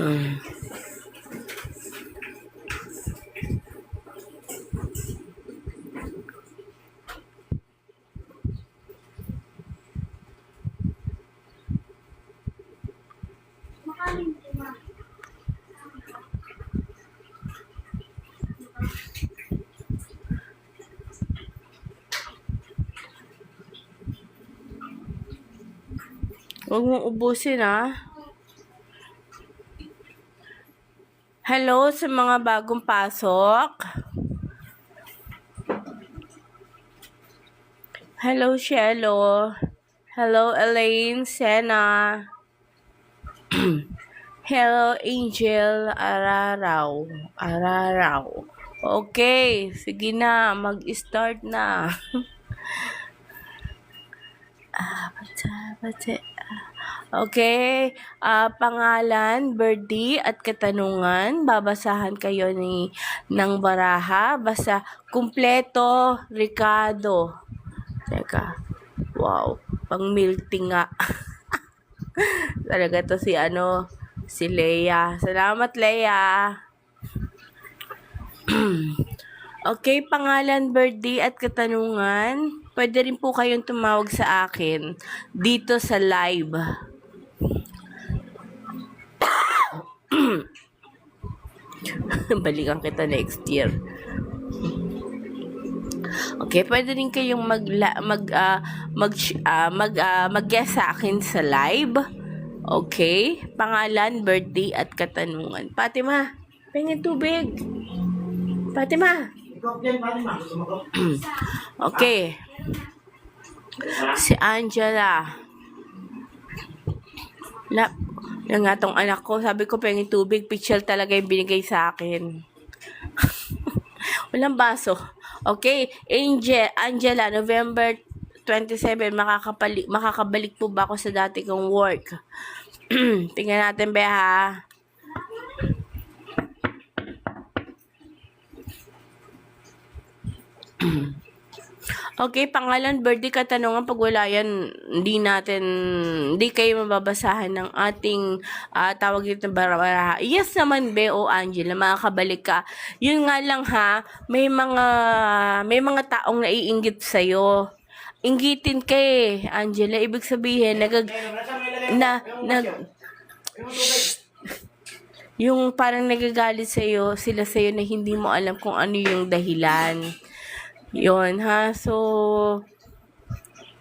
Huwag mong ubusin, ha? Hello sa mga bagong pasok. Hello, Shelo. Hello, Elaine, Sena. Hello, Angel Araraw. Okay, sige na, mag-start na. Okay, pangalan, birthday at katanungan. Babasahan kayo ng baraha. Basta kumpleto, Ricardo. Teka, wow, pang milk tea nga. Talaga to si Leia. Salamat, Leia. Okay, pangalan, birthday at katanungan. Pwede rin po kayong tumawag sa akin dito sa live. Balikan kita next year. Okay, pwede rin kayong mag-guest sa akin sa live. Okay? Pangalan, birthday at katanungan. Fatima, pengin tubig. Fatima. Okay. Si Angela. Yan nga tong anak ko. Sabi ko, pengin tubig. Pichel talaga yung binigay sa akin. Walang baso. Okay. Angela, November 27, makakabalik po ba ako sa dati kong work? Tingnan natin, Beha. Okay, pangalan, birthday, katanungan. Pag wala yan, hindi kayo mababasahan ng ating tawag dito baraha. Yes naman, Beo, Angela, makakabalik ka. Yun nga lang, ha, may mga taong naiinggit sa'yo. Inggitin ka eh, Angela. Ibig sabihin, yung parang nagagalit sa'yo, sila sa'yo na hindi mo alam kung ano yung dahilan. Yon, ha? So,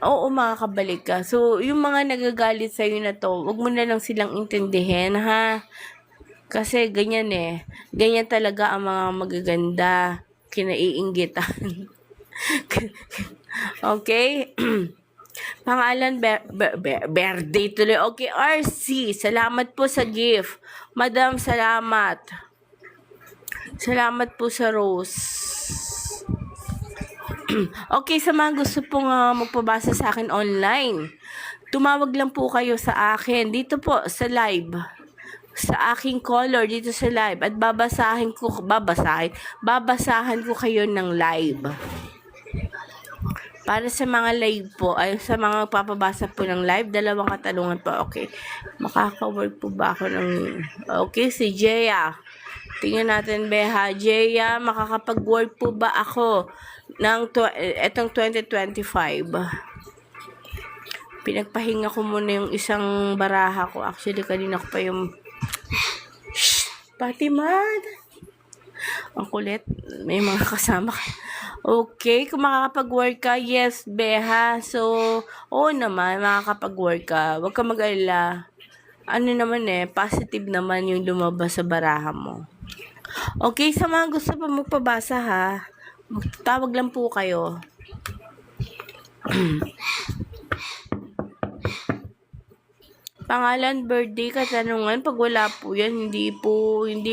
oo, makakabalik ka. So, yung mga nagagalit sa'yo na to, wag mo na lang silang intindihin, ha? Kasi ganyan eh. Ganyan talaga ang mga magaganda. Kinaiinggitan. Okay? Pangalan, birthday tuloy. Okay, RC, salamat po sa gift. Madam, salamat. Salamat po sa rose. Okay, sa mga gusto pong magpabasa sa akin online, tumawag lang po kayo sa akin dito po sa live, sa aking caller dito sa live, at babasahan ko kayo ng live. Para sa mga live po, ay sa mga papabasa po ng live, dalawang katanungan po. Okay, makaka-work po ba ako ng... Okay, si Jeya. Tingnan natin, Beha. Jeya, makakapag-work po ba ako ng etong 2025? Pinagpahinga ko muna yung isang baraha ko. Actually, kanina ko pa yung... Fatima! Ang kulit. May mga kasama ka. Okay, kung makakapag-work ka, yes, Beha. So, oo naman, makakapag-work ka. Huwag ka mag-alala. Ano naman positive naman yung lumabas sa baraha mo. Okay, sa mga gusto pa magpabasa, ha, tawag lang po kayo. Pangalan, birthday, katanungan. Pag wala po yan, hindi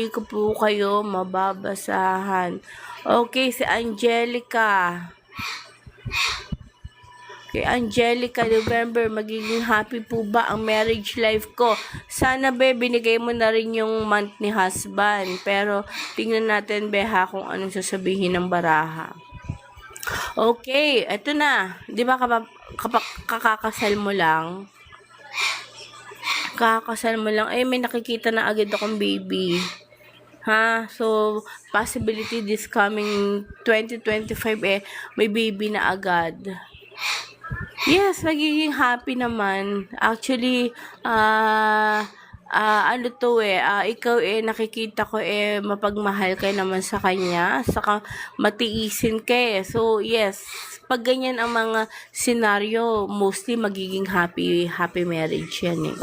ko po kayo mababasahan. Okay, si Angelica. Okay, Angelica, November, magiging happy po ba ang marriage life ko? Sana, binigay mo na rin yung month ni husband. Pero, tingnan natin, Beha, kung anong sasabihin ng baraha. Okay, eto na. Di ba kakakasal mo lang? kakasal mo lang, may nakikita na agad akong baby. Ha? So, possibility this coming 2025, may baby na agad. Yes, magiging happy naman. Actually, ano to ikaw nakikita ko mapagmahal ka naman sa kanya, saka matiisin ka So, yes, pag ganyan ang mga senaryo, mostly magiging happy marriage yan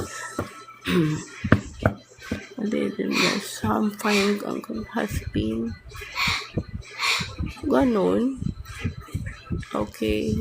Some fine uncle has been ganon. Okay.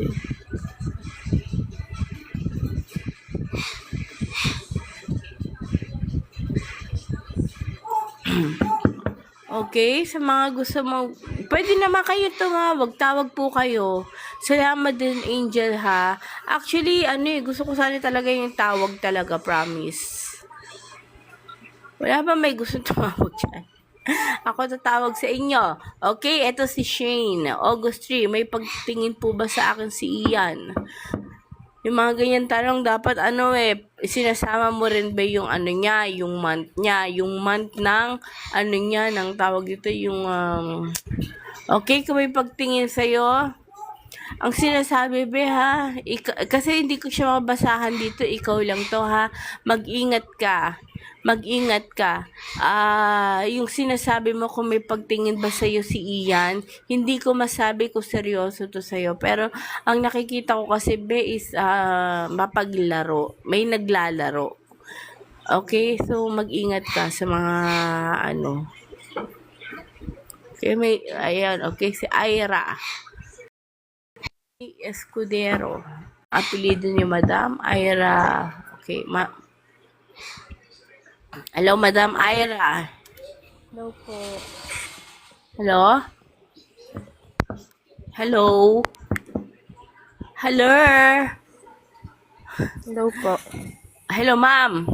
Okay, sa mga gusto mo, pwede naman kayo tumawag, tawag po kayo. Salamat din, Angel, ha. Actually, gusto ko sana talaga yung tawag talaga, promise. Wala ba may gusto tumawag dyan? Ako tatawag sa inyo. Okay, eto si Shane. August 3, may pagtingin po ba sa akin si Ian? Yung mga ganyan tanong, dapat sinasama mo rin ba yung niya, yung month niya, yung month ng niya, ng tawag dito, yung okay, kung may pagtingin sa'yo, ang sinasabi ha, kasi hindi ko siya mabasahan dito, ikaw lang to ha, mag-ingat ka. Yung sinasabi mo kung may pagtingin ba sa'yo si Ian, hindi ko masabi kung seryoso to sa'yo. Pero, ang nakikita ko kasi, is mapaglaro. May naglalaro. Okay? So, mag-ingat ka sa mga, Okay, okay, si Ira. Escudero. Apelido ni Madam Ira. Okay, Hello, Madam Ira. Hello po. Hello? Hello? Hello? Hello po. Hello, ma'am.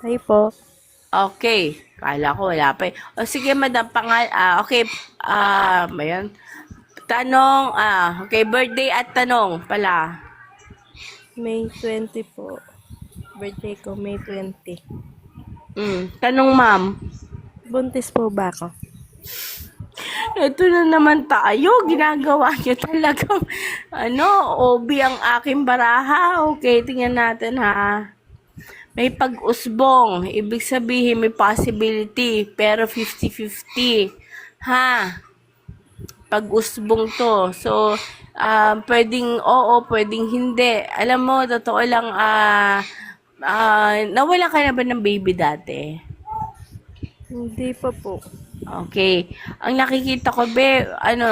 Hi po. Okay. Kala ko wala pa O sige, madam, okay. Ayan. Tanong, okay, birthday at tanong pala. May 20 po. Birthday ko, May 20. Tanong, ma'am. Buntis po ba ako? Ito na naman tayo. Ginagawa niyo talagang, obi ang aking baraha. Okay, tingnan natin ha. May pag-usbong. Ibig sabihin, may possibility. Pero 50-50. Ha? Pag-usbong to. So, pwedeng oo, pwedeng hindi. Alam mo, totoo lang, nawala ka na ba ng baby dati? Hindi pa po. Okay. Ang nakikita ko,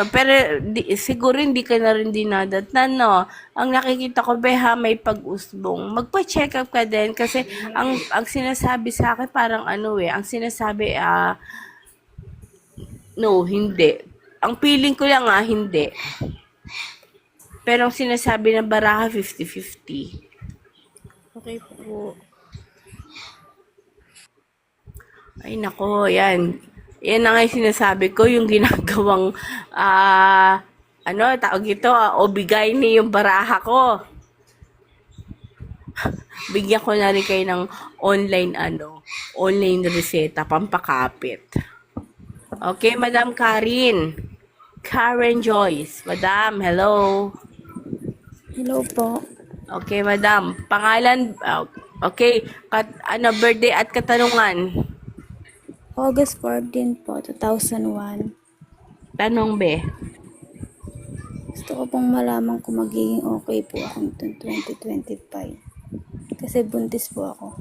pero siguro hindi ka na rin dinadatnan, no? Ang nakikita ko, may pag-usbong. Magpa-check up ka din kasi ang sinasabi sa akin parang ang sinasabi, no, hindi. Ang feeling ko lang, hindi. Pero ang sinasabi ng baraha, 50-50. Okay po. Ay, nako, yan. Yan na nga yung sinasabi ko, yung ginagawang, tawag ito, obigay ni yung baraha ko. Bigyan ko na rin kayo ng online reseta, pampakapit. Okay, Madam Karen. Karen Joyce. Madam, hello. Hello po. Okay, Madam. Pangalan, okay, birthday at katanungan. August 14 po, 2001. Tanong, be. Gusto ko pong malaman kung magiging okay po ako 2025. Kasi buntis po ako.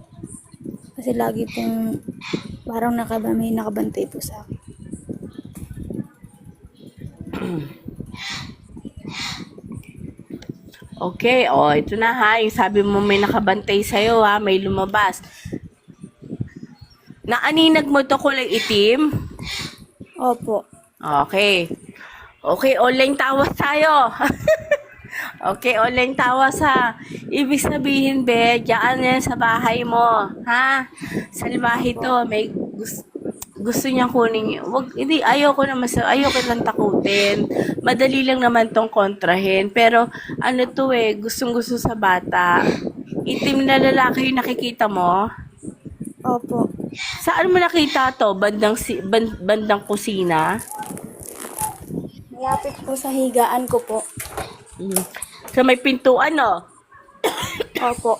Kasi lagi pong parang may nakabantay po sa akin. Okay, ito na ha. Yung sabi mo may nakabantay sa'yo ha, may lumabas. Naaninag mo to kulay itim? Opo. Okay. Okay, online tawas tayo. Okay, online tawas ha. Ibig sabihin, be, diyan yan sa bahay mo. Ha? Sa bahay to, may gusto niya kunin. Hindi, ayoko lang takutin. Madali lang naman tong kontrahin. Pero, gustong gusto sa bata. Itim na lalaki yung nakikita mo? Opo. Saan mo nakita to? Bandang kusina? Malapit po sa higaan ko po. Mm. Sa may pintuan, no? Opo.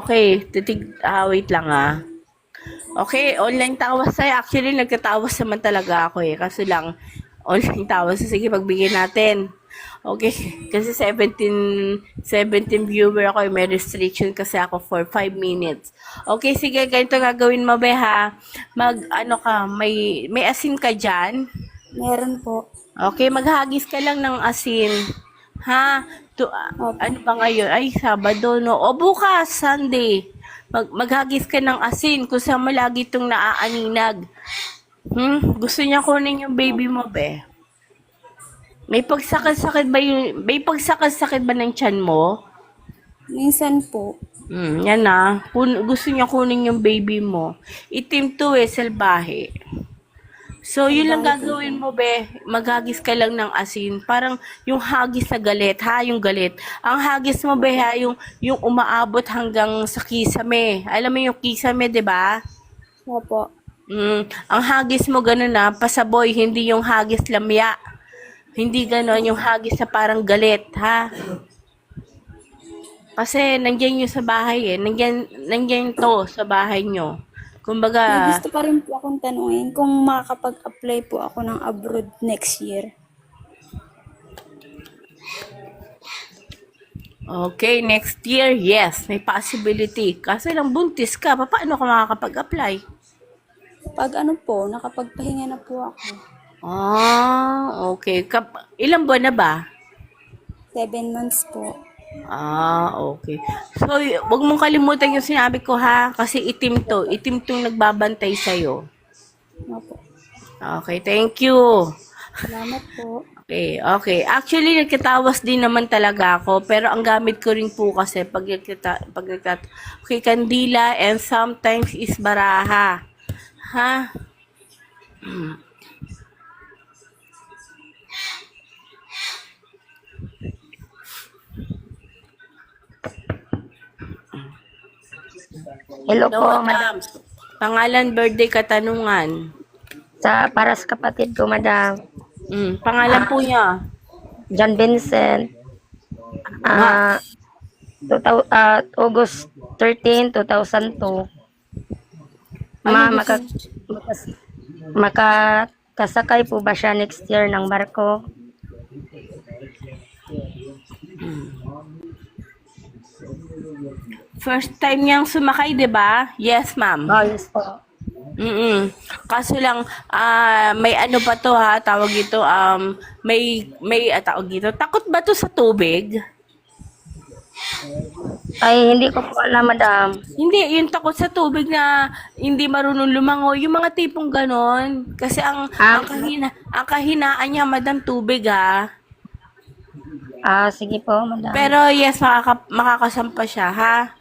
Okay. Wait lang Okay, online tawas sa'yo. Actually, nagtatawas naman talaga ako eh. Kaso lang, online tawas. Sige, pagbigyan natin. Okay, kasi 17 viewer ako eh. May restriction kasi ako for 5 minutes. Okay, sige, ganito gagawin mo, be, ha? May asin ka dyan? Meron po. Okay, maghagis ka lang ng asin. Ha? Opo. Ano ba ngayon? Ay, Sabado, no? O bukas, Sunday. Maghagis ka ng asin kung saan mo lagi itong naaaninag. Gusto niya kunin yung baby mo, be? May pagsakit-sakit ba ng tiyan mo? Minsan po. Yan na. Gusto niya kunin yung baby mo. Itim to salbahe. So, yun lang gagawin mo, be. Maghagis ka lang ng asin. Parang yung hagis sa galit, ha? Yung galit. Ang hagis mo, be, ha? Yung umaabot hanggang sa kisame. Alam mo yung kisame, di ba? Opo. Ang hagis mo ganun na, pasaboy, hindi yung hagis lamya. Hindi ganon, yung hagis sa parang galit, ha? Kasi nandiyan yung sa bahay eh. Nandiyan to sa bahay nyo. May Kumbaga, gusto pa rin po akong tanungin kung makakapag-apply po ako ng abroad next year. okay, next year, yes, may possibility. Kasi lang buntis ka, paano ka makakapag-apply? Pag nakapagpahinga na po ako. Okay. Ilang buwan na ba? 7 months po. Okay. So, wag mong kalimutan yung sinabi ko ha, kasi itim tong nagbabantay sa'yo. Opo. Okay, thank you. Salamat po. Okay. Actually, nagkatawas din naman talaga ako, pero ang gamit ko rin po kasi okay, kandila and sometimes is baraha. Ha? Hello So, po, madam. Pangalan, birthday, katanungan. Para sa kapatid ko, madam. Pangalan po niya. John Vincent. August 13, 2002. Makakasakay po ba siya next year ng barko? First time niyang sumakay, 'di ba? Yes, ma'am. Oh, yes po. Kaso lang, may ano pa to ha, tawag ito, tawag ito, takot ba to sa tubig? Ay, hindi ko po alam, madam. Hindi, yung takot sa tubig na hindi marunong lumangoy, yung mga tipong ganon. Kasi ang kahinaan niya, madam, tubig ha. Sige po, madam. Pero yes, makakasampa siya, ha?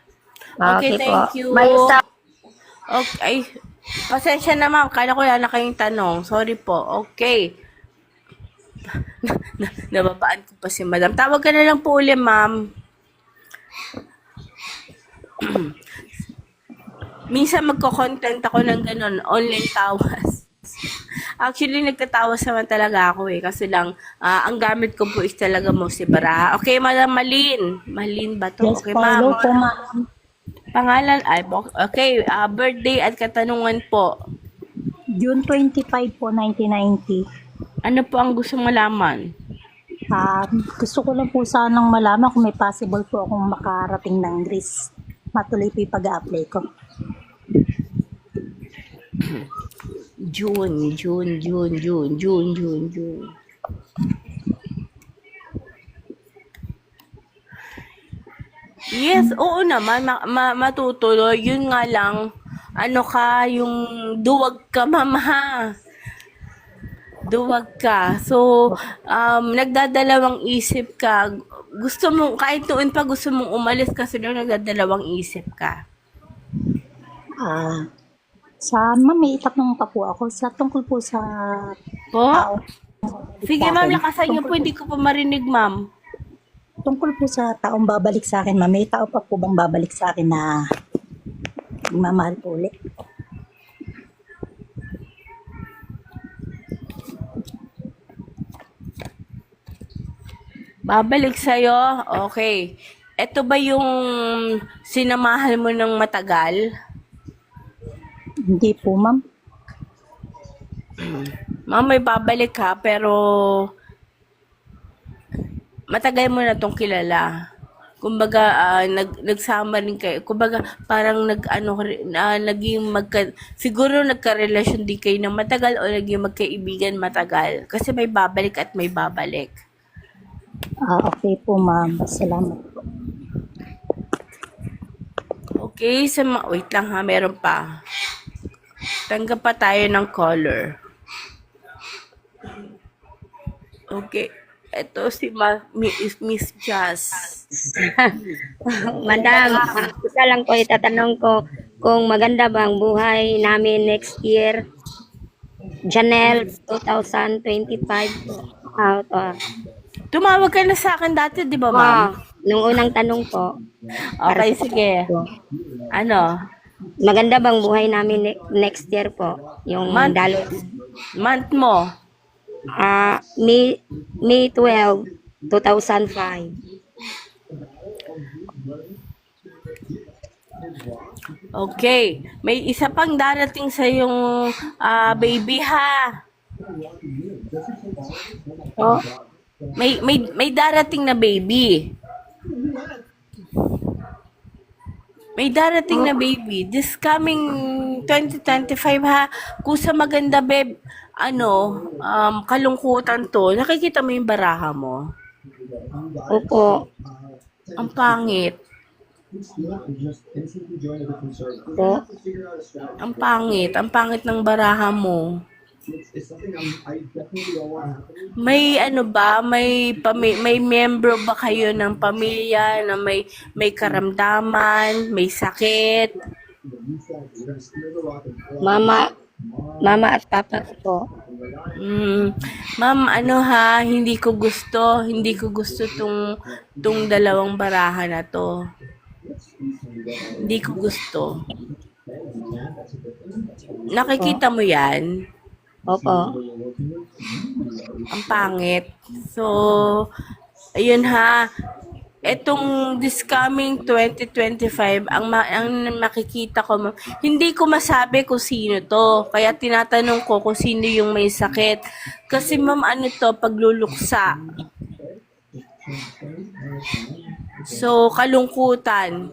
Okay, thank po. you. May isa. Okay. Ay, pasensya na ma'am. Kala ko na kayong tanong. Sorry po. Okay. Nababaan ko pa si madam. Tawag ka na lang po ulit, ma'am. Minsan magko-content ako ng ganun. Online tawas. Actually, nagtatawas naman talaga ako eh. Kasi lang, ang gamit ko po is talaga mo si Bara. Okay, Madam Malin. Malin ba to? Yes Okay, po, ma'am. hello po, ma'am. Pangalan, okay, birthday at katanungan po. June 25 po, 1990. Ano po ang gusto malaman? Gusto ko lang po sanang malaman kung may possible po akong makarating ng Greece. Matuloy po yung pag-a-apply ko. June. Yes, oo naman, matutuloy. Yun nga lang, yung duwag ka, mama. Duwag ka. So, nagdadalawang isip ka. Gusto mo, kahit noon pa gusto mong umalis kasi nagdadalawang isip ka. Ma'am, may itatanong pa po ako. Tungkol po sa Po? tao. Sige, ma'am, lakasan niyo po. Hindi ko pa marinig, ma'am. Tungkol po sa taong babalik sa akin, ma'am, may tao pa po bang babalik sa akin na magmamahal po ulit? Babalik sa'yo? Okay. Ito ba yung sinamahan mo ng matagal? Hindi po, ma'am. Ma'am, may babalik ka, pero matagal mo na tong kilala. Kumbaga, nagsama rin kayo. Kumbaga, parang siguro nagka-relasyon din kayo ng matagal o naging magkaibigan matagal. Kasi may babalik at may babalik. Okay po, ma'am. Salamat po. Okay, wait lang ha, meron pa. Tanggap pa tayo ng caller. Okay. Ito si Miss Jazz. Madam, isa lang po itatanong ko kung maganda ba ang buhay namin next year. Janelle, 2025 po. Tumawag ka na sa akin dati, di ba, ma'am? Nung unang tanong po. Okay, sige. Ano? Maganda bang buhay namin next year po? Yung dalo. Month mo? May 12, 2005. Okay. May isa pang darating sa yung baby ha. Oh, May darating na baby. May darating na baby. This coming 2025 ha. Kusa maganda, babe. Kalungkutan to. Nakikita mo yung baraha mo? opo. Ang pangit. Po. Ang pangit. Ang pangit ng baraha mo. May may membro ba kayo ng pamilya na may karamdaman, may sakit? Mama at papa ko po. Ma'am, hindi ko gusto tong dalawang baraha na to. Hindi ko gusto. Nakikita mo yan? Opo. Ang pangit. So, ayun ha. Etong this coming 2025, ang makikita ko, hindi ko masabi kung sino to. Kaya tinatanong ko kung sino yung may sakit. Kasi ma'am, pagluluksa. So, kalungkutan.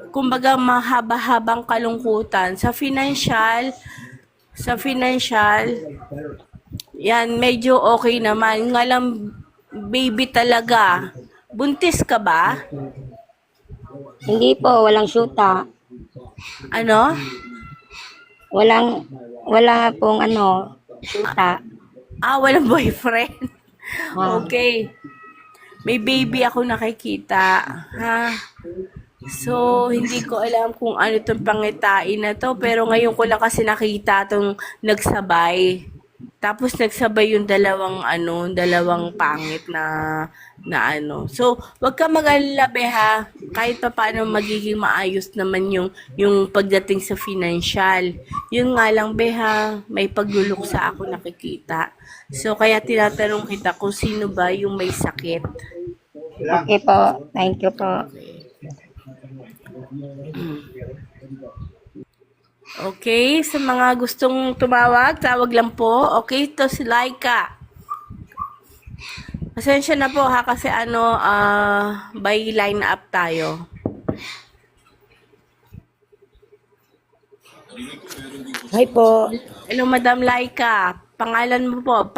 Kumbaga, mahaba-habang kalungkutan. Sa financial, yan, medyo okay naman. Nga lang, baby talaga. Buntis ka ba? Hindi po, walang syuta. Ano? Wala pong syuta. Walang boyfriend. Ah. Okay. May baby ako nakikita. Ha? So, hindi ko alam kung ano itong pangitain na to. Pero ngayon ko lang kasi nakita itong nagsabay. Tapos nagsabay yung dalawang pangit na So, wag ka mag-alala, ha. Kahit pa paano magiging maayos naman yung pagdating sa financial. Yun nga lang, ha, may pagluluksa ako nakikita. So, kaya tinatanong kita kung sino ba yung may sakit. Okay po. Thank you po. Okay, sa mga gustong tumawag, tawag lang po. Okay, ito si Laika. Pasensya na po ha, kasi by line up tayo. Hi po. Hello, Madam Laika. Pangalan mo po,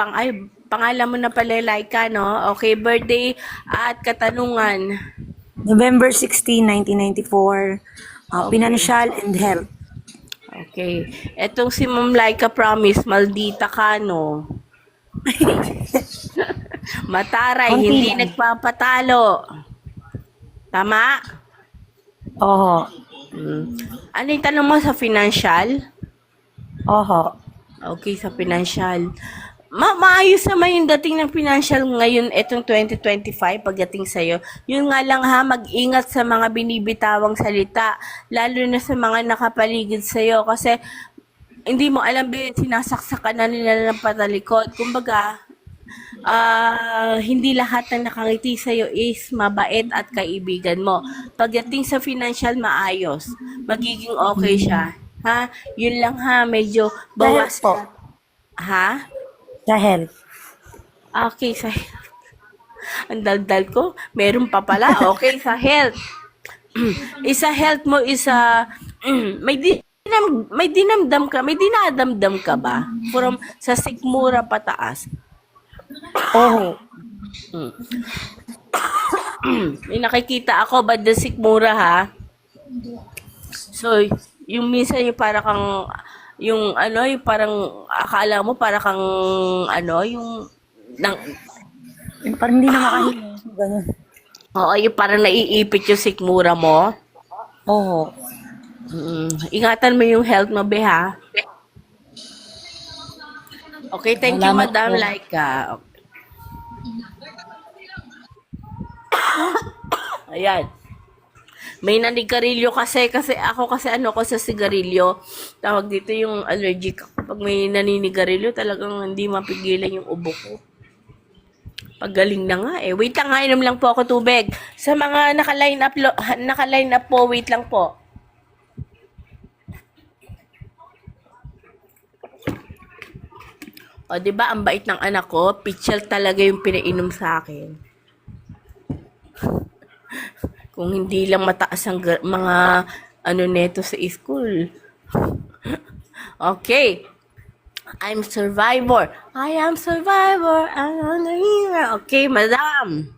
pangalan mo na pala Laika, no? Okay, birthday at katanungan. November 16, 1994. Financial and health. Okay. Etong si Ma'am Laika, promise, maldita ka, no? Mataray, Konti hindi lang. nagpapatalo. Tama? Oho. Ano yung tanong mo sa financial? Oho. Okay, sa financial. Maayos naman yung dating ng financial ngayon, etong 2025, pagdating sa'yo. Yun nga lang ha, mag-ingat sa mga binibitawang salita, lalo na sa mga nakapaligid sa'yo, kasi hindi mo alam, sinasaksakan na nila ng patalikod. Kumbaga, hindi lahat ng nakangiti sa'yo is mabait at kaibigan mo. Pagdating sa financial, maayos. Magiging okay siya. Ha? Yun lang ha, medyo Sa health bawas. po. Ha? Sa health. Okay, sa ang daldal ko, meron pa pala. Okay, sa health. Isa health mo, isa may dinamdam ka, may dinadamdam ka ba? From sa sikmura pataas. Oo. May nakikita ako, bad the sikmura ha. So, yung minsan yung para kang yung ano, yung parang akala mo para kang ano, yung nang, Parang hindi na makahinga. Ganun. oo, yung parang naiipit yung sikmura mo. Oo. Ingatan mo yung health mo, be, ha? Okay, thank you, Salamat Madam po. Laika. Ayan. May nanigarilyo kasi ako kasi ano ko sa sigarilyo. Tawag dito yung allergic ako. Pag may naninigarilyo, talagang hindi mapigilan yung ubo ko. Pagaling na nga eh. Wait lang, inom lang po ako tubig. Sa mga naka-line up po, wait lang po. O, di ba ang bait ng anak ko? Pitchel talaga yung pinainom sa akin. Kung hindi lang mataas ang mga ano neto sa school. Okay. I'm survivor. I am survivor. I'm on the hero. Okay, madam.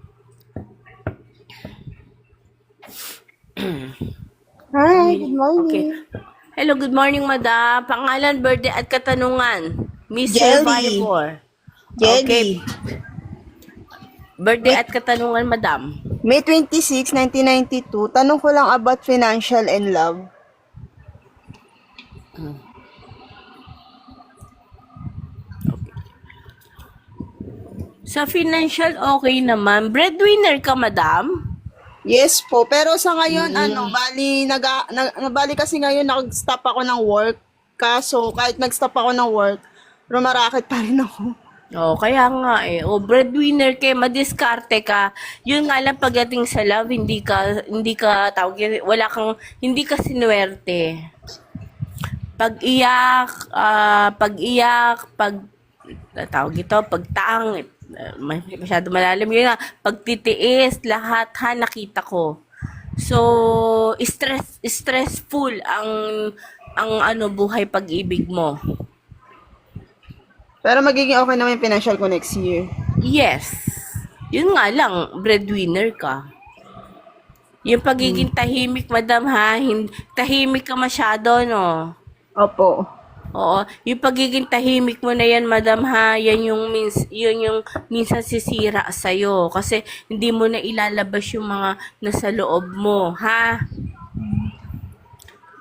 Hi, good Okay. morning. Hello, good morning, madam. Pangalan, birthday at katanungan. Miss Jelly. Survivor. Jelly. Okay. Birthday at katanungan, madam. May 26, 1992, tanong ko lang about financial and love. Sa financial, okay naman. Breadwinner ka, madam? Yes po, pero sa ngayon, bali kasi ngayon nag-stop ako ng work. Kaso, kahit nag-stop ako ng work, rumaraket pa rin ako. Oh, kaya nga eh. O, breadwinner ka, madiskarte ka. Yun nga lang pagdating sa love, hindi ka tawag yun, wala kang, hindi ka sinuwerte. Pag-iyak, tawag ito, pagtang, masyado malalim yun na, pagtitiis, lahat ha, nakita ko. So, stressful ang ano, buhay pag-ibig mo. Pero magiging okay naman yung financial ko next year. Yes. Yun nga lang, breadwinner ka. Yung pagiging tahimik, madam ha, tahimik ka masyado, no? Opo. Oo, yung pagiging tahimik mo na yan, madam ha, yun yung minsan sisira sa'yo. Kasi hindi mo na ilalabas yung mga nasa loob mo, ha?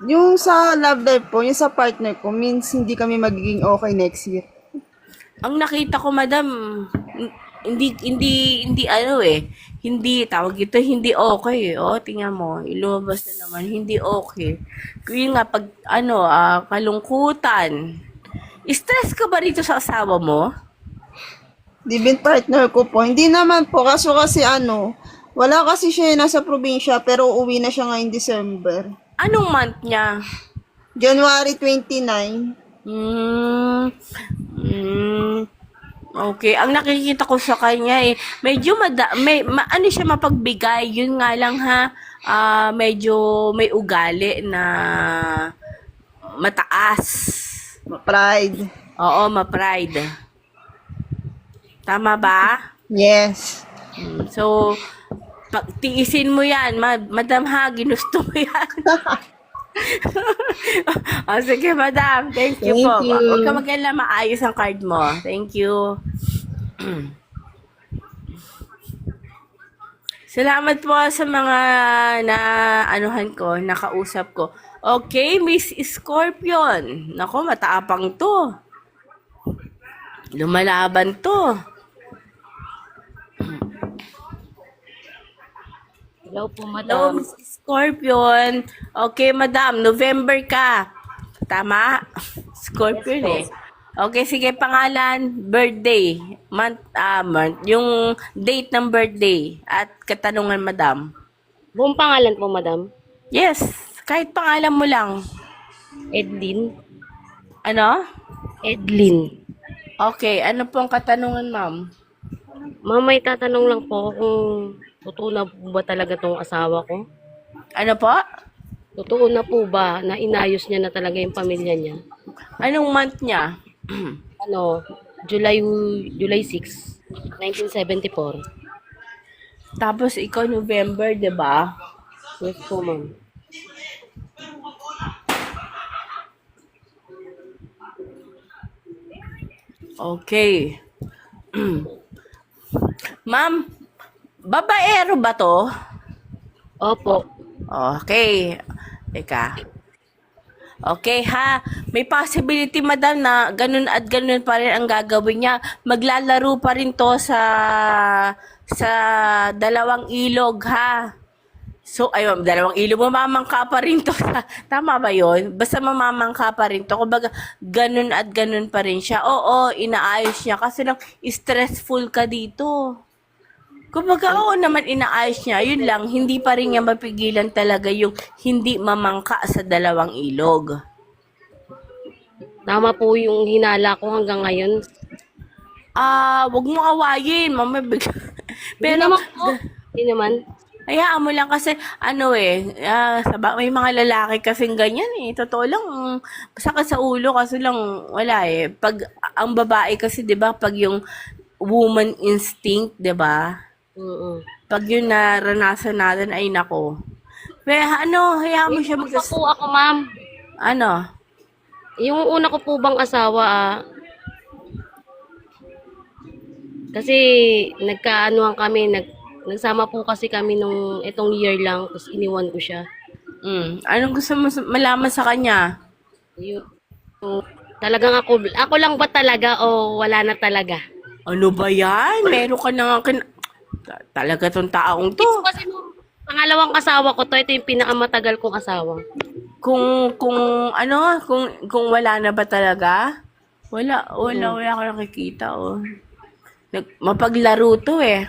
Yung sa love life po, yung sa partner ko, means hindi kami magiging okay next year. Ang nakita ko, madam, hindi ano eh, hindi, tawag ito, hindi okay. O, tingnan mo, ilumabas na naman, hindi okay. Yung nga, pag, ano, kalungkutan. Stress ka ba rito sa asawa mo? Live-in partner ko po, hindi naman po, kaso kasi wala kasi siya nasa probinsya, pero uwi na siya ngayong December. Anong month niya? January 29. Okay, ang nakikita ko sa kanya eh, medyo ano siya mapagbigay, yun nga lang ha, medyo may ugali na mataas. Pride. Oo, ma-pride. Tama ba? Yes. So, tiisin mo yan, madam ha, ginusto mo yan. O, sige, madam. Thank you po. Thank you. Huwag ka mag-alala, maayos ang card mo. Thank you. Salamat po sa mga anuhan ko, nakausap ko. Okay, Miss Scorpion. Nako, mataapang to. Lumalaban to. Hello po, Hello, madam. Miss Scorpion. Okay, madam, November ka. Tama? Scorpion eh. Okay, sige, pangalan, birthday, month, yung date ng birthday at katanungan, madam. Buong pangalan po, madam. Yes, kahit pangalan mo lang. Edlin. Ano? Edlin. Okay, ano pong katanungan, ma'am? Ma'am, may tatanong lang po kung totoo na po ba talaga tong asawa ko? Ano po? Totoo na po ba na inayos niya na talaga yung pamilya niya? Anong month niya? Ano, July 6, 1974. Tapos ikaw November, 'di ba? Yes po, ma'am. Okay. Ma'am, babaero ba to? Opo. Okay. Teka. Okay ha, may possibility madam na ganun at ganun pa rin ang gagawin niya. Maglalaro pa rin to sa dalawang ilog ha. So, ayun, dalawang ilog, mamamangka pa rin to. Tama ba yon? Basta mamamangka pa rin to. Kumbaga, ganun at ganun pa rin siya. Oo, inaayos niya kasi lang stressful ka dito. Kumbaga, oo naman inaayos niya. Yun lang, hindi pa rin niya mapigilan talaga yung hindi mamangka sa dalawang ilog. Tama po yung hinala ko hanggang ngayon. Wag mo awayin, mama. Hindi Pero, naman po. Hindi naman. hayaan mo lang kasi, may mga lalaki kasing ganyan eh. Totoo lang, sakit sa ulo kasi lang, wala eh. Pag, ang babae kasi, di ba, pag yung woman instinct, di ba? Pag yun naranasan natin, ay nako. Pero hayaan mo siya Isa po ako, ma'am. Ano? Yung una ko po bang asawa, kasi nagkaanuhan kami, nagsama po kasi kami nung itong year lang, tapos iniwan ko siya. Anong gusto mo malaman sa kanya? Yun. So, talagang ako lang ba talaga o wala na talaga? Ano ba yan? Meron ka na nga talaga tong taong to. Ito kasi nung pangalawang asawa ko to, ito yung pinakamatagal kong asawa. Kung wala na ba talaga? Wala ako nakikita, oh. Mapaglaro to eh.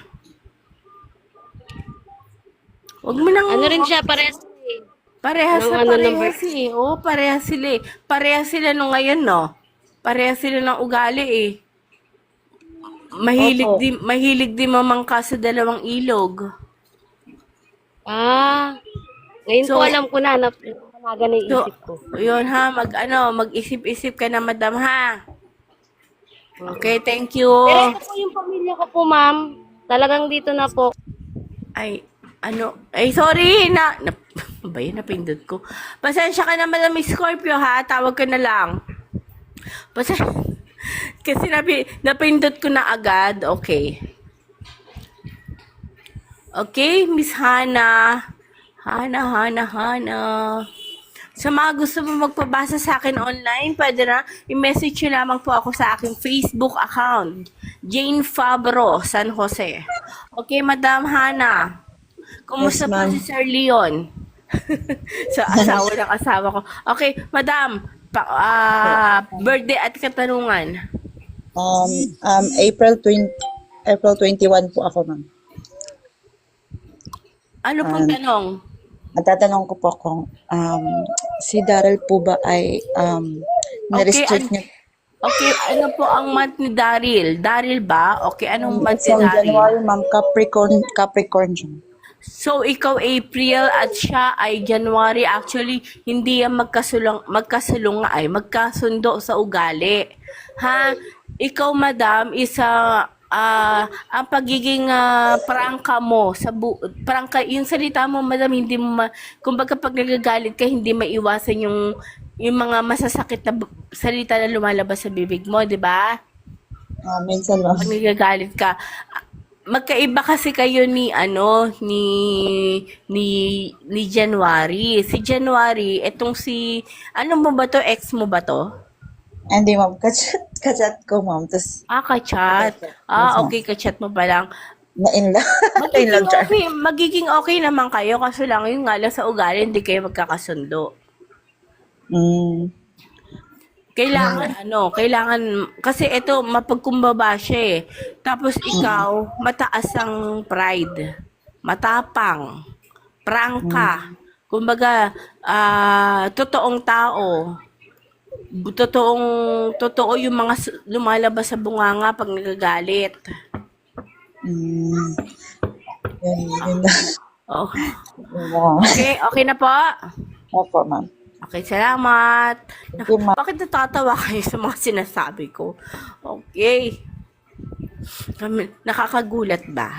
Huwag mo nang... Ano rin siya, parehas eh. Parehas Ng na ano, parehas eh. Oo, parehas sila eh. Parehas sila nung ngayon, no? Parehas sila ng ugali eh. Opo. Mahilig din mamangka sa dalawang ilog. Ngayon So, po alam ko na na isip ko. Yun ha, mag-isip-isip ka na, madam ha. Okay, thank you. Pero ito po yung pamilya ko po, ma'am. Talagang dito na po. Sorry, ba yun, napindot ko. Pasensya ka na, Madam Scorpio, ha? Tawag ka na lang. Kasi napindot ko na agad. Okay. Okay, Miss Hana. Hana. Sa mga gusto mo magpabasa sa akin online, pwede na, i-message nyo lamang po ako sa aking Facebook account. Jane Fabro, San Jose. Okay, Madam Hana. Kumusta Yes, po ma'am. si Sir Leon? Sa asawa ko. Okay, Madam, birthday at katanungan. April 21 po ako, ma'am. Ano pong tanong? Ang tatanong ko po kung si Daryl po ba ay na-restrict niya? Okay, ano po ang month ni Daryl? Daryl ba? Okay, anong month ni So, Daryl? January, ma'am, Capricorn siya. So, ikaw April at siya ay January. Actually, hindi yan magkasundo sa ugali. Ha? Ikaw, madam, ang pagiging prangka mo, prangka, yung salita mo, madam, hindi mo, kumbaga pag nagagalit ka, hindi maiwasan yung mga masasakit na salita na lumalabas sa bibig mo, di ba? Minsan, ma'am. Pag nagagalit ka, magkaiba kasi kayo ni January. Si January, etong ano mo ba to? Ex mo ba to? Hindi, ma'am. Kasi Kachat ko, ma'am. Tapos, Ka-chat. Okay, ka-chat mo pa lang. na-inlove. Magiging Na-inlove, char. okay naman kayo kasi lang yun nga lang sa ugali, hindi kayo magkakasundo. Mm. Kailangan, kasi ito, mapagkumbaba siya eh. Tapos ikaw, mataas ang pride. Matapang. Prangka. Kumbaga, totoong tao. Totoo yung mga lumalabas sa bunganga pag nagagalit. Mm. Yun lang. Oh. Wow. Okay na po? Opo, ma'am. Okay, salamat. Thank you, ma'am. Bakit natatawa kayo sa mga sinasabi ko? Okay. Nakakagulat ba?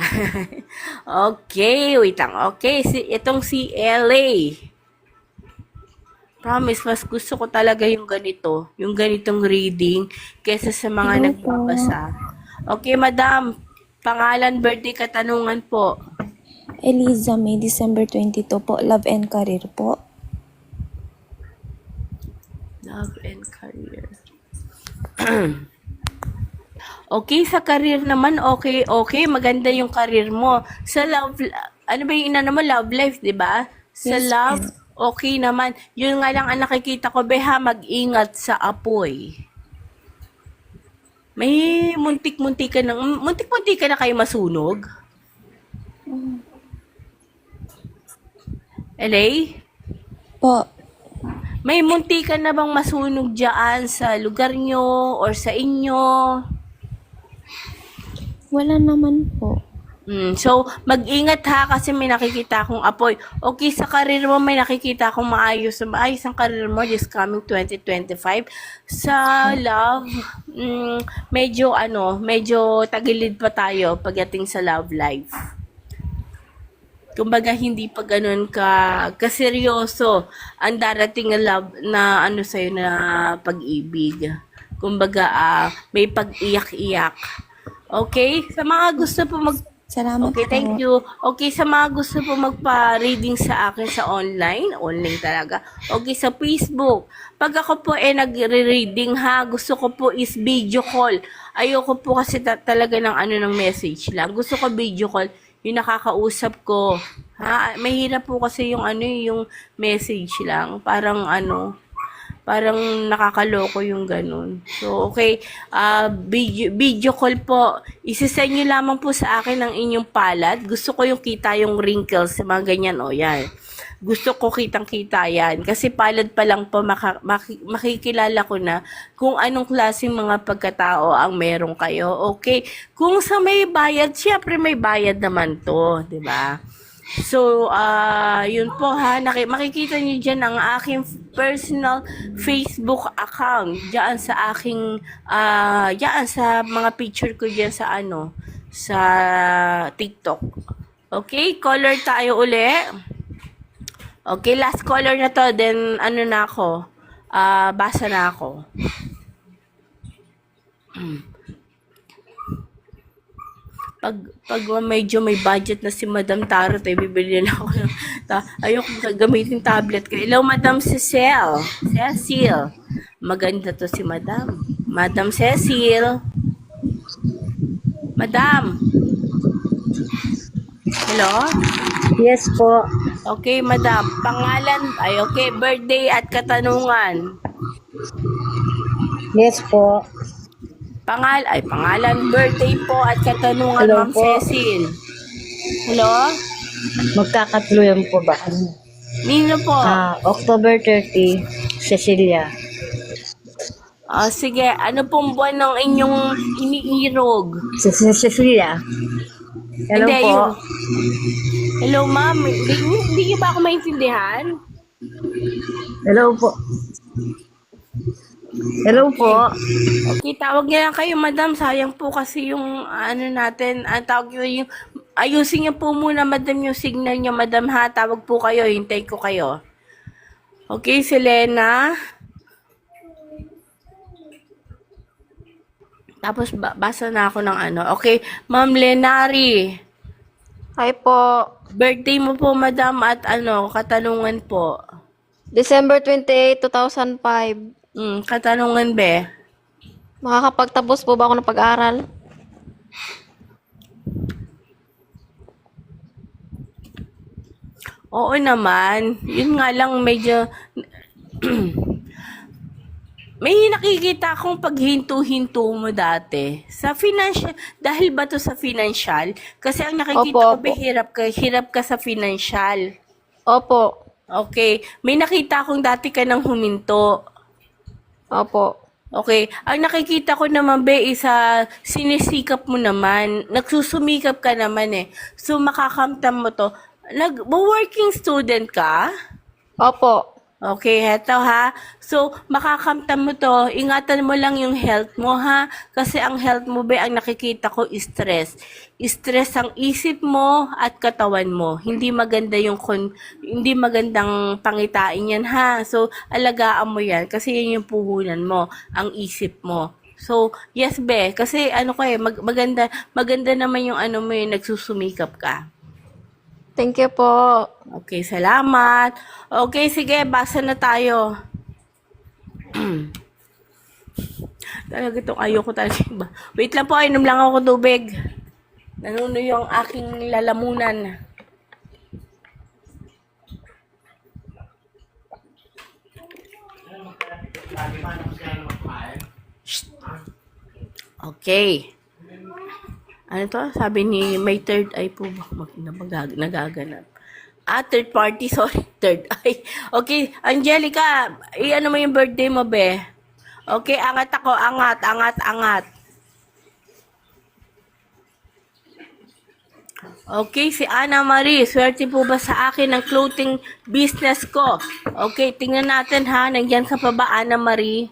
Okay, wait lang. Okay, itong si LA. Promise, mas gusto ko talaga yung ganito. Yung ganitong reading kaysa sa mga nagbabasa. Okay, madam. Pangalan, birthday, katanungan po. Eliza May, December 22 po. Love and career po. Love and career. Okay, sa career naman, okay. Maganda yung career mo. Sa love, ano ba yung inano mo? Love life, di ba? Sa Yes, love, okay naman. Yun nga lang ang nakikita ko, beha, mag-ingat sa apoy. May muntik-muntik ka na kayo masunog. LA? Po. May muntikan na bang masunog dyan sa lugar nyo or sa inyo? Wala naman po. So, mag-ingat ha kasi may nakikita akong apoy. Okay, sa karir mo may nakikita akong maayos ang karir mo this coming 2025. Sa love, medyo tagilid pa tayo pagdating sa love life. Kumbaga, hindi pa ganun kaseryoso ang darating na love na sa'yo na pag-ibig. Kumbaga, may pag-iyak-iyak. Okay? Sa mga gusto po Salamat Okay, po. thank you. Okay, sa mga gusto po magpa-reading sa akin sa online talaga. Okay, sa Facebook. Pag ako po nagre-reading gusto ko po is video call. Ayoko po kasi talaga ng message lang. Gusto ko video call, yung nakakausap ko. Mahirap po kasi yung yung message lang. Parang nakakaloko yung ganun. So, okay, video call po. Isisend nyo lamang po sa akin ang inyong palad. Gusto ko yung kita yung wrinkles, mga ganyan, yan. Gusto ko kitang-kita yan. Kasi palad pa lang po, makikilala ko na kung anong klaseng mga pagkatao ang meron kayo. Okay, kung sa may bayad, syempre may bayad naman to, di ba? So, yun po makikita niyo dyan ang aking personal Facebook account. Diyan sa aking, diyan sa mga picture ko dyan sa sa TikTok. Okay, caller tayo uli. Okay, last caller na to, then na ako, basa na ako. Pag medyo may budget na si Madam Tarot, bibili na ako ng, ayoko gamitin tablet ko. Hello, Madam Cecil. Maganda to si Madam. Madam Cecil. Madam. Hello? Yes po. Okay, Madam. Pangalan, okay, birthday at katanungan. Yes po. Pangalan, birthday po at katanungan, Hello Ma'am po. Cecil. Hello? Magkakatuluyan po ba? Nino po? October 30, Cecilia. Sige, ano pong buwan ng inyong iniirog? Cecilia. Hello Hindi, po. Hello, ma'am. Hindi niyo ba ako maintindihan? Hello po. Hello po. Okay, tawag niya lang kayo, madam. Sayang po kasi yung natin. Tawag niyo yung... Ayusin niyo po muna, madam, yung signal niyo, madam, ha? Tawag po kayo. Hintay ko kayo. Okay, Selena. Tapos, basa na ako ng Okay, Ma'am Lenari. Hi po. Birthday mo po, madam, at katanungan po. December 28, 2005. Katanungan, be. Makakapagtapos po ba ako ng pag-aaral? Oo naman. Yun nga lang medyo may nakikita akong paghinto-hinto mo dati. Sa financial, dahil ba to sa financial? Kasi ang nakikita ko, Opo, opo. hirap ka sa financial. Opo. Okay. May nakita akong dati ka nang huminto. Opo. Okay. Ang nakikita ko naman, be, isa sinisikap mo naman. Nagsusumikap ka naman eh. So, makakamtam mo to. Working student ka? Opo. Okay, heto ha. So, makakamtan mo to. Ingatan mo lang yung health mo ha. Kasi ang health mo ba, ang nakikita ko, stress. Stress ang isip mo at katawan mo. Hindi maganda hindi magandang pangitain yan ha. So, alagaan mo yan. Kasi yan yung puhunan mo, ang isip mo. So, yes be. Kasi maganda naman yung mo yung nagsusumikap ka. Thank you po. Okay, salamat. Okay, sige, basa na tayo. Talaga itong ayoko talaga. Wait lang po, inom lang ako tubig. Nanuno yung aking lalamunan. Shh. Okay. Ano to? Sabi ni may third eye po ba nagaganap? Third party, sorry. Third eye. Okay, Angelica, ano mo yung birthday mo, be? Okay, angat ako. Angat. Okay, si Ana Marie, swerte po ba sa akin ang clothing business ko? Okay, tingnan natin ha. Nandiyan ka pa ba, Ana Marie?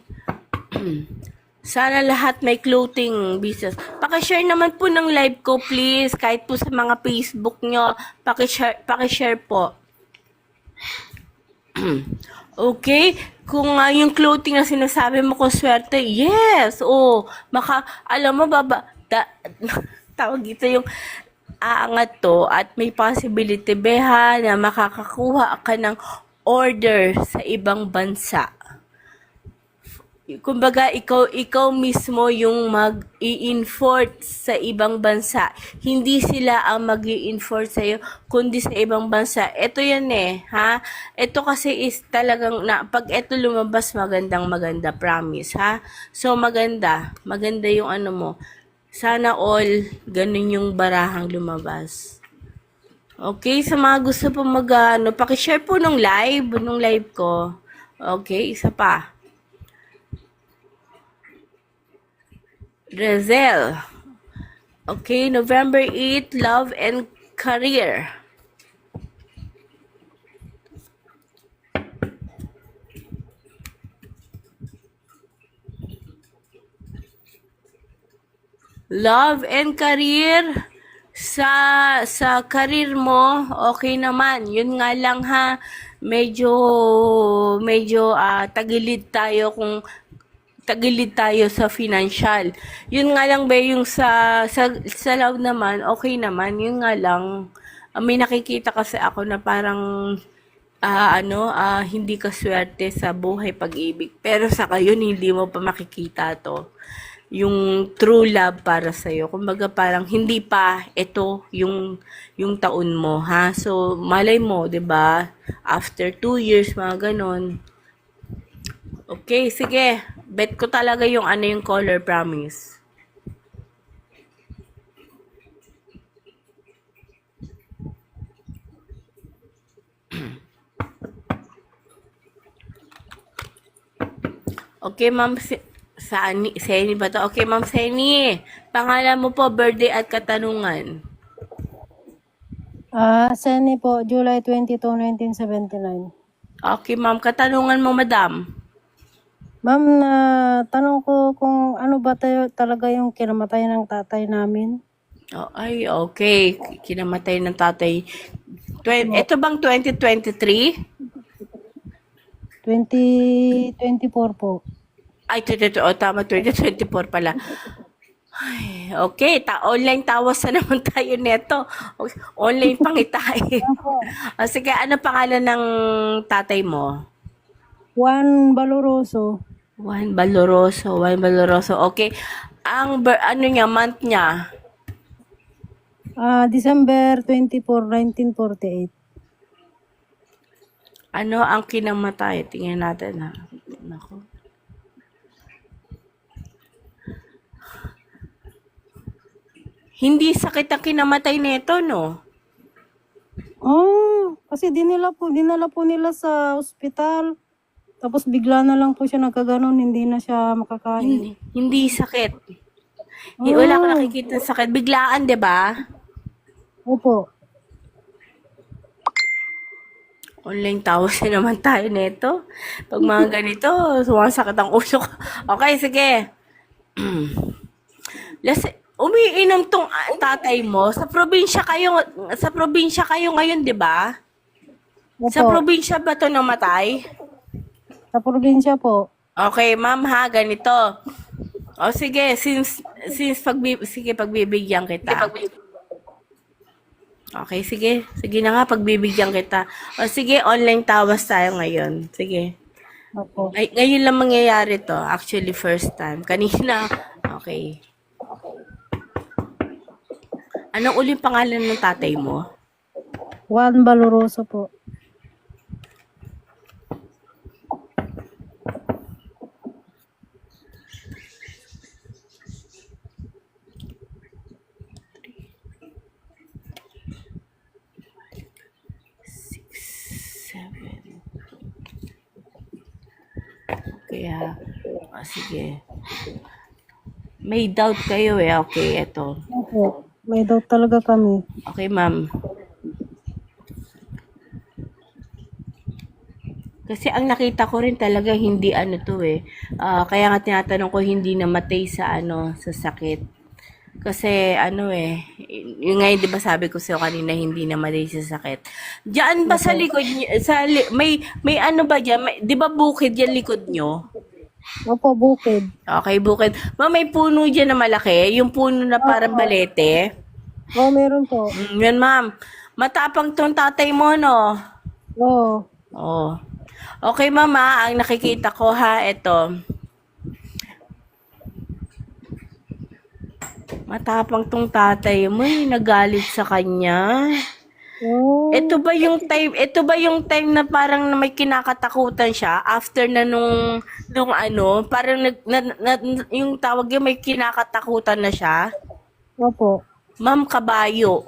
Sana lahat may clothing business. Paki-share naman po ng live ko, please. Kahit po sa mga Facebook nyo. Paki-share po. Okay? Kung yung clothing na sinasabi mo ko swerte, yes. Oh, alam mo, tawag ito yung aangat to at may possibility, beha, na makakakuha ka ng order sa ibang bansa. Kumbaga, ikaw mismo yung mag-i-import sa ibang bansa. Hindi sila ang mag-i-import sa'yo, kundi sa ibang bansa. Ito yan ha? Ito kasi is talagang, pag ito lumabas, maganda, promise, ha? So, maganda yung mo. Sana all, ganun yung barahang lumabas. Okay, sa mga gusto po pakishare po nung live ko. Okay, isa pa. Rezel. Okay, November 8, love and career. Love and career. Sa career mo, okay naman. Yun nga lang ha, medyo tagilid tayo sa financial. Yun nga lang ba yung sa love naman, okay naman. Yun nga lang, may nakikita kasi ako na parang hindi ka swerte sa buhay pag-ibig. Pero sa kayon, hindi mo pa makikita to. Yung true love para sa'yo. Kumbaga parang hindi pa ito yung taon mo, ha? So, malay mo, 'di ba? After 2 years, mga ganon. Okay, sige. Bet ko talaga yung yung color, promise. Okay, Ma'am Seni ba to? Okay, Ma'am Seni. Pangalan mo po, birthday at katanungan. Seni po, July 22, 1979. Okay, Ma'am. Katanungan mo, Madam. Ma'am, tanong ko kung ano ba talaga yung kinamatay ng tatay namin? Oh, ay, okay. Kinamatay ng tatay. Ito bang 2023? 2024 po. Ay, tama, 2024 pala. Ay, okay, online tawas na naman tayo neto. Online pangitain. Sige, ano pangalan ng tatay mo? Juan Valoroso. Juan Valoroso, Juan Valoroso. Okay. Ano niya, month niya? December 24, 1948. Ano ang kinamatay? Tingnan natin ha. Nako. Hindi sakit ang kinamatay nito, no? Kasi dinala po nila sa ospital. Tapos bigla na lang po siya nagkaganon, hindi na siya makakain. Hindi sakit. Wala ka nakikita ng sakit. Biglaan, di ba? Opo. Online tawas na naman tayo nito. Pag mga ganito, sumasakit ang ulo ko. Okay, sige. Umiinom tong tatay mo. Sa probinsya kayo ngayon, di ba? Opo. Sa probinsya ba to namatay? Sa probinsya po. Okay, ma'am ha, ganito. O sige, since pagbibigyan kita. Okay, sige. Sige na nga, pagbibigyan kita. O sige, online tawas tayo ngayon. Sige. Opo. Ngayon lang mangyayari to. Actually, first time. Kanina, okay. Anong uling pangalan ng tatay mo? Juan Valoroso po. Kaya, sige. May doubt kayo eh. Okay, eto. Opo. May doubt talaga kami. Okay, ma'am. Kasi ang nakita ko rin talaga hindi ano to eh. Kaya nga tinatanong ko hindi namatay sa sa sakit. Kasi ano eh, yung ngayon 'di ba sabi ko sa'yo kanina hindi namatay sa sakit. Diyan ba sa likod niyo, may ano ba diyan? 'Di ba bukid yan likod nyo? Opo, bukid. Okay, bukid. Ma'am, may puno diyan na malaki, yung puno na parang balete. Meron po. Yan ma'am. Matapang tong tatay mo no. Oo. Oh. Okay, mama, ang nakikita ko ha, ito. Matapang tong tatay mo, nagalit sa kanya. Oh. Ito ba yung time na parang may kinakatakutan siya after na nung parang yung tawag yung may kinakatakutan na siya? Opo. Ma'am, kabayo.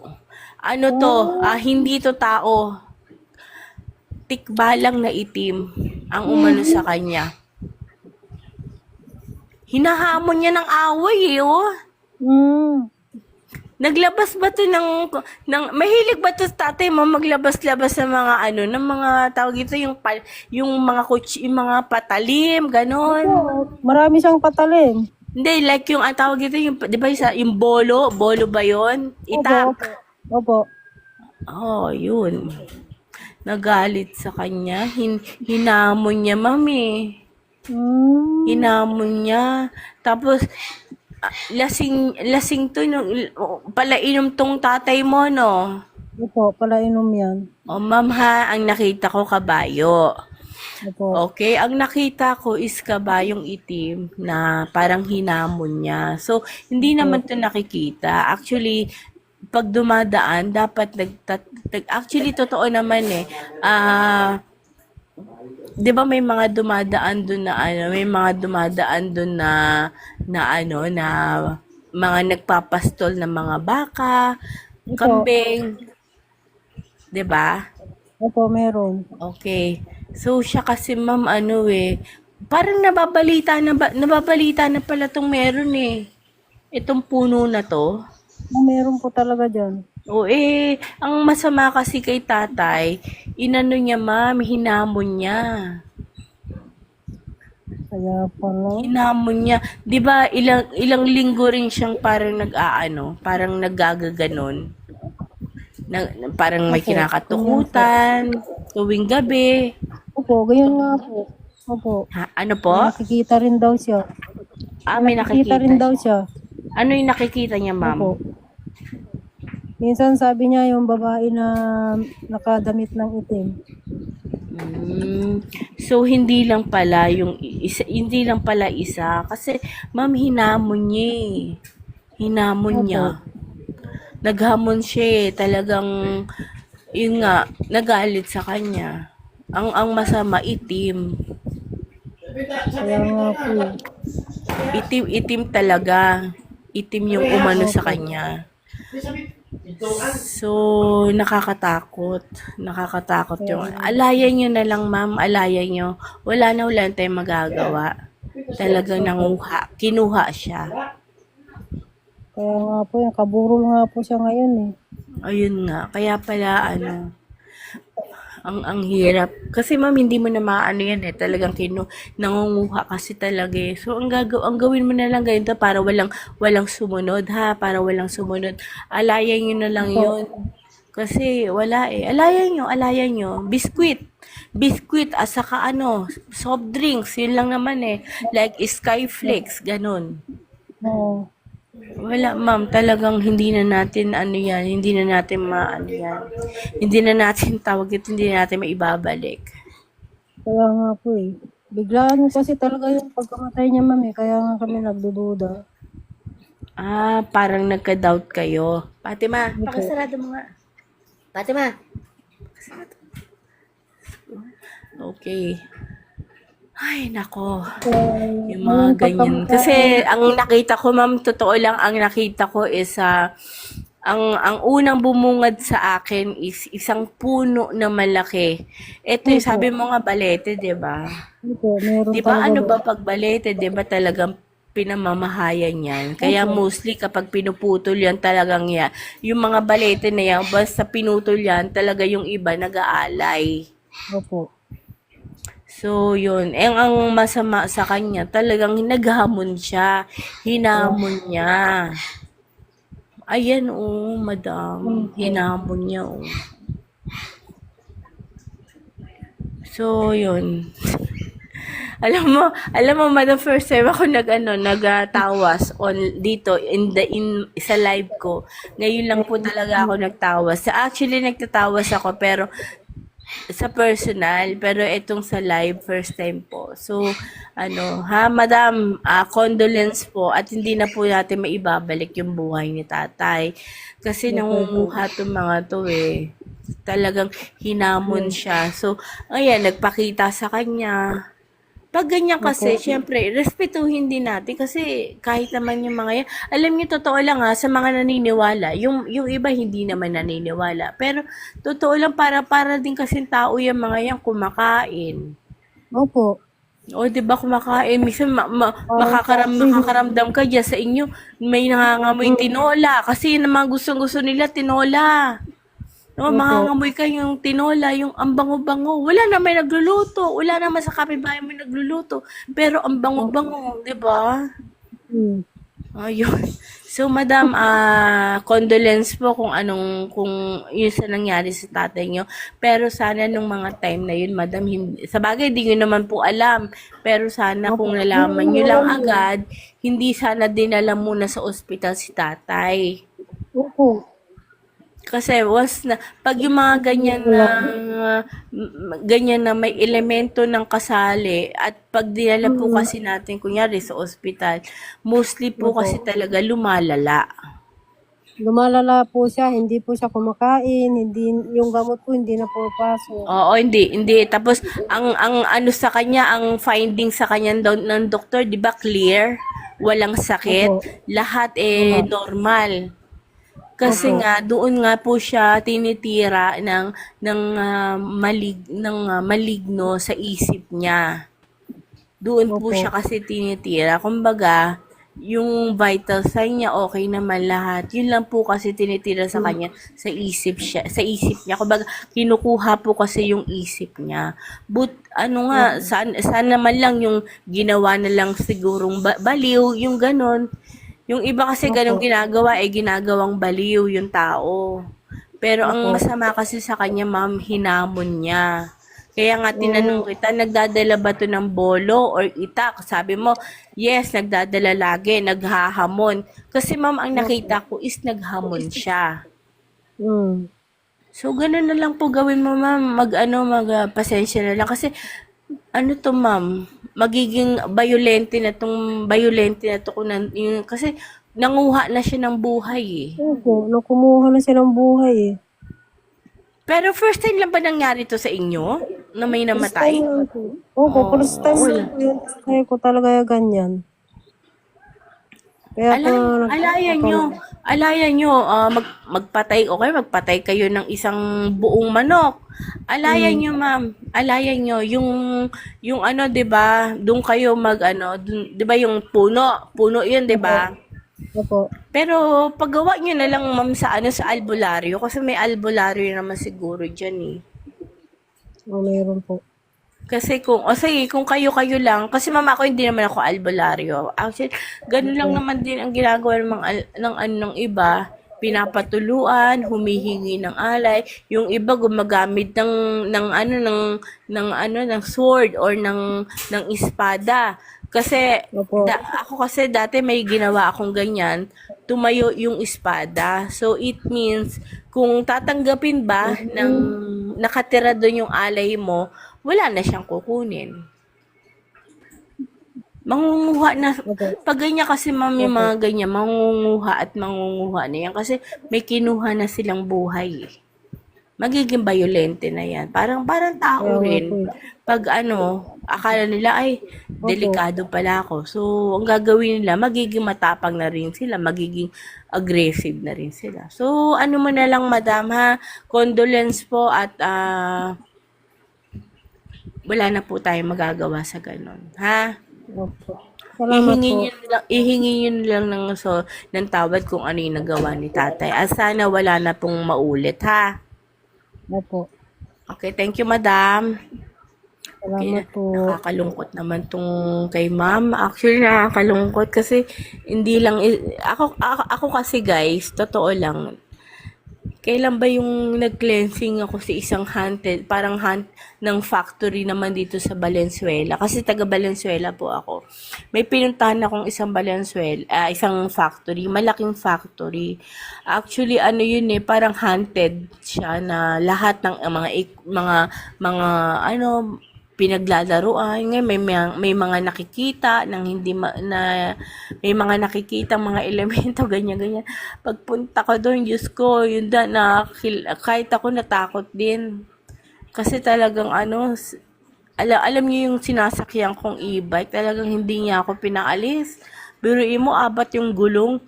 Ano to? Hindi to tao. Tikbalang na itim ang umano sa kanya. Hinahamon niya ng away eh, oh. Naglabas ba to ng mahilig ba to tatay mo maglabas-labas ng mga ng mga tawag ito yung mga yung mga patalim, ganon. Marami siyang patalim. Hindi, like yung tawag ito yung, di ba yung bolo ba yon? Itak. Opo. Oh, yun. Nagalit sa kanya. Hinamon niya, mami. Hinamon niya. Tapos, lasing to, palainom tong tatay mo, no? Opo, palainom yan. O, ma'am ha, ang nakita ko kabayo. Opo. Okay, ang nakita ko is kabayong itim na parang hinamon niya. So, hindi naman to nakikita. Actually, pag dumadaan, dapat actually, totoo naman eh. 'Di ba may mga dumadaan doon na may mga dumadaan doon na mga nagpapastol ng mga baka, kambing. 'Di ba? Opo, meron. Okay. So siya kasi ma'am parang nababalita na pala tong meron eh. Itong puno na to. Meron po talaga dyan. O ang masama kasi kay tatay, inano niya ma'am, hinamon niya. Kaya pala. Hinamon niya. 'Di ba ilang linggo rin siyang parang parang naggagaganon. Parang may kinakatukutan tuwing gabi. Opo, ganyan nga po. Opo. Ano po? Nakikita rin daw siya. May nakikita rin daw siya. Ano yung nakikita niya, ma'am? Opo. Minsan sabi niya yung babae na nakadamit ng itim. So hindi lang pala yung isa, hindi lang pala isa kasi ma'am hinamon niya eh. Hinamon niya. Naghamon siya eh. Talagang yun nga nagalit sa kanya. Ang masama itim. Kaya nga po. Itim talaga. Itim yung umano sa kanya. So, nakakatakot. Nakakatakot yung... Alayan nyo na lang, ma'am. Alayan nyo. Wala na tayong magagawa. Talagang kinuha siya. Kaya nga po, yung kaburol nga po siya ngayon eh. Ayun nga. Kaya pala, ang hirap. Kasi ma'am, hindi mo na maano yan eh. Talagang nangunguha kasi talaga eh. So, ang gawin mo na lang ganito para walang sumunod ha. Para walang sumunod. Alayan nyo na lang yun. Kasi wala eh. Alayan nyo. Biskuit, at saka soft drinks. Yun lang naman eh. Like Skyflakes, ganun. Oo. Wala, ma'am. Talagang hindi na natin yan. Hindi na natin yan. Hindi na natin hindi na natin maibabalik. Kaya nga po eh. Biglaan kasi talaga yung pagkamatay niya, ma'am eh. Kaya nga kami nagdududa. Parang nagka-doubt kayo. Fatima, pakasarado mo nga. Fatima. Okay. Ay, nako. Yung mga ganyan. Kasi, ang nakita ko, ma'am, totoo lang, ang nakita ko is, ang unang bumungad sa akin is isang puno na malaki. Ito yung sabi mo nga, balete, di ba? Meron Di ba, talaga. pag balete, di ba talagang pinamamahayan yan. Kaya mostly kapag pinuputol yan talagang yan. Yung mga balete na yan, basta pinutol yan, talaga yung iba nag-aalay. Opo. So, yun. Ang masama sa kanya, talagang naghamon siya. Hinamon niya. Ayan, madam. Hinamon niya, So, yun. Alam mo, madam, first time ako nagtawas dito sa live ko. Ngayon lang po talaga ako nagtawas. Actually, nagtatawas ako, pero sa personal, pero itong sa live, first time po. So, madam, condolence po at hindi na po natin maibabalik yung buhay ni tatay. Kasi nangunguha itong mga to eh. Talagang hinamon siya. So, ayan, nagpakita sa kanya. Pag ganyan kasi, syempre, respetuhin din natin kasi kahit naman yung mga yan, alam niyo, totoo lang sa mga naniniwala, yung iba hindi naman naniniwala. Pero, totoo lang, para din kasi tao yung mga yan kumakain. Opo. O, di ba kumakain? Minsan, makakaramdam ka dyan sa inyo, may nangangamoy tinola. Kasi yun ang mga gustong-gusto nila, tinola. No, mangangamoy ka yung tinola, yung ang bango-bango. Wala na may nagluluto. Wala naman sa kapitbahay may nagluluto. Pero ang bango-bango, di ba? Ayun. So, madam, condolence po kung yun sa nangyari sa tatay nyo. Pero sana nung mga time na yun, madam, sa bagay, di nyo naman po alam. Pero sana kung nalaman nyo lang agad, hindi sana dinala muna sa ospital si tatay. Opo. Kasi pag yung mga ganyan na may elemento ng kasali at pag dinala po kasi natin kunyari sa ospital, mostly po kasi talaga lumalala. Lumalala po siya, hindi po siya kumakain, yung gamot po hindi na po pasok. Oo, hindi. Tapos ang sa kanya, ang finding sa kanya ng doktor, 'di ba, clear, walang sakit, lahat normal. Kasi nga doon nga po siya tinitira ng maligno sa isip niya. Doon po siya kasi tinitira. Kumbaga, yung vital sign niya okay naman lahat. Yun lang po kasi tinitira sa kanya sa isip niya. Kumbaga, kinukuha po kasi yung isip niya. But sana man lang yung ginawa na lang sigurong baliw, yung ganon. Yung iba kasi ganong ginagawa, ginagawang baliw yung tao. Pero ang masama kasi sa kanya, ma'am, hinamon niya. Kaya nga tinanong kita, nagdadala ba to ng bolo or itak? Sabi mo, yes, nagdadala lagi, naghahamon. Kasi ma'am, ang nakita ko is naghamon siya. Mm. So, ganun na lang po gawin mo, ma'am. Pasensya na lang. Kasi, ano to, ma'am, magiging violente na to kasi nanguha na siya ng buhay eh. Opo, kumuha na siya ng buhay eh. Pero first time lang ba nangyari to sa inyo? Na may namatay? Opo, first time lang po yun. Kaya ko talaga yung ganyan. Kaya po, Alayan nyo, magpatay, okay, magpatay kayo ng isang buong manok. Alayan nyo, ma'am. Alayan nyo. Yung ano, di ba, doon kayo di ba yung puno yun, di ba? opo. Pero paggawa nyo na lang, ma'am, sa albularyo, kasi may albularyo naman siguro dyan eh. Meron po. Kasi kung kayo lang, kasi mama ako hindi naman ako albularyo. Actually, ganun lang naman din ang ginagawa ng iba, pinapatuluan, humihingi ng alay. Yung iba gumagamit ng sword or ng espada. Kasi Opo. ako kasi dati may ginawa akong ganyan, tumayo yung espada. So it means kung tatanggapin ba ng nakatira doon yung alay mo, wala na siyang kukunin. Mangunguha na. Pag ganyan kasi, ma'am, yung mga ganyan, mangunguha na yan. Kasi may kinuha na silang buhay eh. Magiging violente na yan. Parang tao rin. Pag akala nila, ay, delikado pala ako. So, ang gagawin nila, magiging matapang na rin sila. Magiging aggressive na rin sila. So, ano mo na lang, madam, ha? Condolence po at wala na po tayong magagawa sa ganun. Ha? Opo. Salamat po. Ihingi nyo lang ng tawad kung ano yung nagawa ni tatay. At sana wala na pong maulit, ha? Opo. Okay, thank you, madam. Salamat po. Nakakalungkot naman tong kay ma'am. Actually, nakakalungkot kasi hindi lang, ako kasi guys, totoo lang, kailan ba yung nag-cleansing ako sa isang parang ng factory naman dito sa Valenzuela. Kasi taga Valenzuela po ako. May pinuntahan akong isang isang factory, malaking factory. Actually, ano yun parang haunted siya na lahat ng mga pinaglalaruan. Ngayon, may mga nakikita may mga nakikita mga elemento, ganyan. Pagpunta ko doon, Diyos ko, kahit ako natakot din. Kasi talagang alam niyo yung sinasakyan kong e-bike, talagang hindi niya ako pinaalis. Biruin mo, abat yung gulong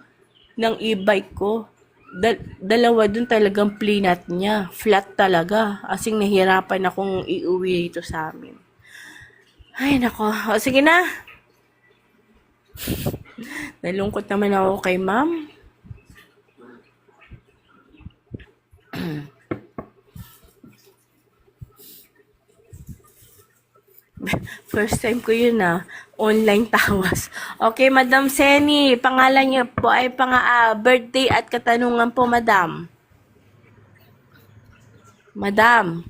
ng e-bike ko. Dalawa dun talagang plinat niya. Flat talaga. Asing nahirapan akong iuwi dito sa amin. Ay, nako. O, sige na. Nalungkot naman ako kay ma'am. First time ko yun online tawas. Okay, Madam Seni, pangalan niyo po ay birthday at katanungan po, Madam. Madam.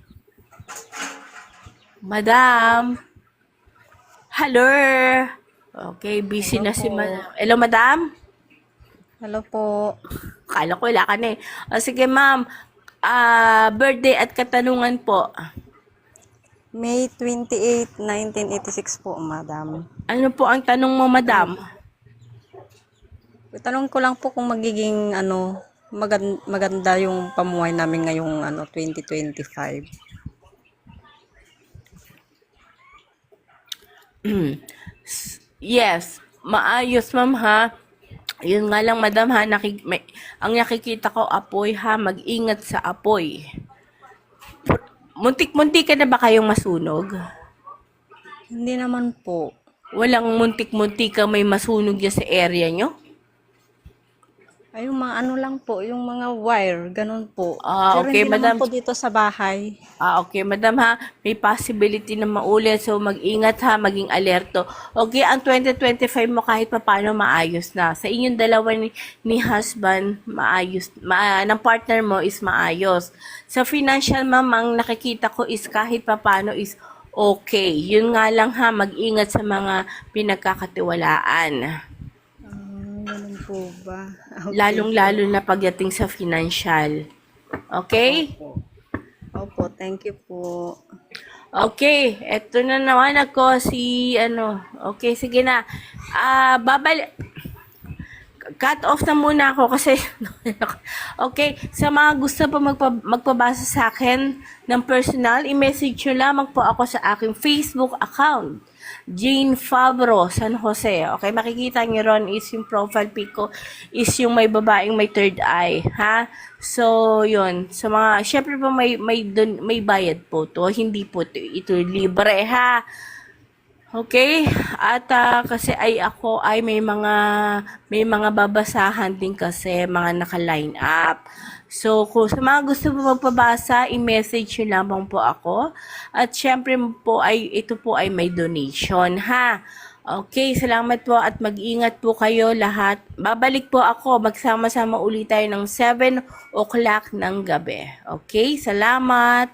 Hello. Okay, busy na si Madam. Hello, Madam? Hello po. Kala ko wala ka na eh. O, sige, ma'am. Birthday at katanungan po. May 28, 1986 po, madam. Ano po ang tanong mo, Madam? Tanong ko lang po kung magiging maganda yung pamuhay namin ngayong 2025. Yes, maayos, ma'am, ha. Yun nga lang, madam, ha. Ang nakikita ko, apoy, ha. Mag-ingat sa apoy. Muntik-muntik ka na ba kayong masunog? Hindi naman po. Walang muntik-muntik ka may masunog yan sa area nyo? Ay, yung mga lang po, yung mga wire, ganun po. Ah, Pero okay, hindi madam. naman po dito sa bahay. Okay, madam, ha. May possibility na maulit. So, mag-ingat, ha. Maging alerto. Okay, ang 2025 mo kahit paano maayos na. Sa inyong dalawa ni husband, maayos. Ng partner mo is maayos. Sa financial, ma'am, ang nakikita ko is kahit paano is okay. Yun nga lang, ha. Mag-ingat sa mga pinagkakatiwalaan. Ganun po ba? Okay. Lalong-lalo na pagdating sa financial. Okay? Opo, thank you po. Okay, eto na naman ako si Okay, sige na. Babalik cut off na muna ako kasi okay, sa mga gusto pa magpabasa sa akin ng personal, i-message nyo lamang po ako sa aking Facebook account, Jane Fabro, San Jose. Okay, makikita nyo ron is yung profile pic ko is yung may babaeng may third eye, ha? So, yun. Sa mga, syempre po may bayad po to, hindi po ito libre, ha? Okay? At kasi ako ay may mga babasahan din kasi mga naka-line up. So, kung sa mga gusto po magpabasa, i-message nyo lamang po ako. At syempre po ito po ay may donation, ha? Okay, salamat po at mag-ingat po kayo lahat. Babalik po ako, magsama-sama ulit tayo ng 7 o'clock ng gabi. Okay, salamat.